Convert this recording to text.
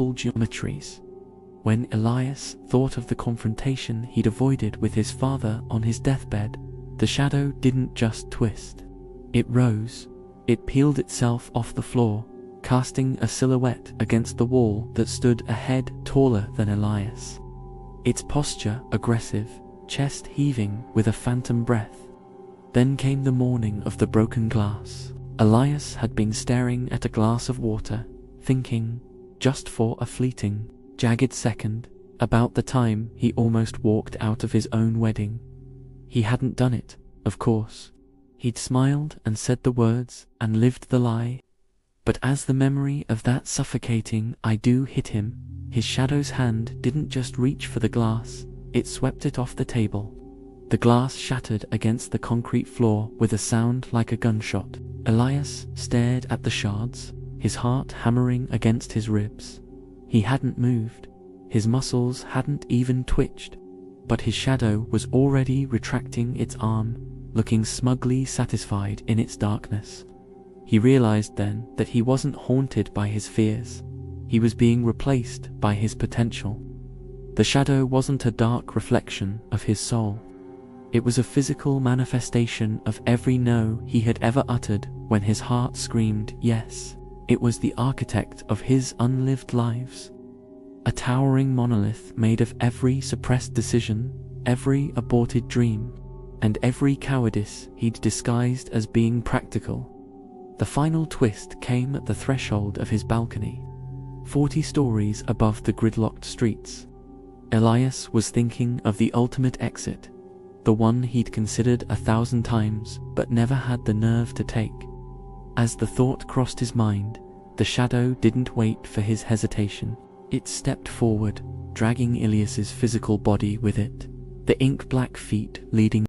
impossible geometries. When Elias thought of the confrontation he'd avoided with his father on his deathbed, the shadow didn't just twist. It rose. It peeled itself off the floor, casting a silhouette against the wall that stood a head taller than Elias. Its posture aggressive, chest heaving with a phantom breath. Then came the morning of the broken glass. Elias had been staring at a glass of water, thinking, just for a fleeting, jagged second, about the time he almost walked out of his own wedding. He hadn't done it, of course. He'd smiled and said the words and lived the lie. But as the memory of that suffocating "I do" hit him, his shadow's hand didn't just reach for the glass, it swept it off the table. The glass shattered against the concrete floor with a sound like a gunshot. Elias stared at the shards, his heart hammering against his ribs. He hadn't moved, his muscles hadn't even twitched, but his shadow was already retracting its arm, looking smugly satisfied in its darkness. He realized then that he wasn't haunted by his fears. He was being replaced by his potential. The shadow wasn't a dark reflection of his soul. It was a physical manifestation of every no he had ever uttered when his heart screamed yes. It was the architect of his unlived lives. A towering monolith made of every suppressed decision, every aborted dream, and every cowardice he'd disguised as being practical. The final twist came at the threshold of his balcony, 40 stories above the gridlocked streets. Elias was thinking of the ultimate exit, the one he'd considered 1,000 times but never had the nerve to take. As the thought crossed his mind, the shadow didn't wait for his hesitation. It stepped forward, dragging Elias's physical body with it, the ink-black feet leading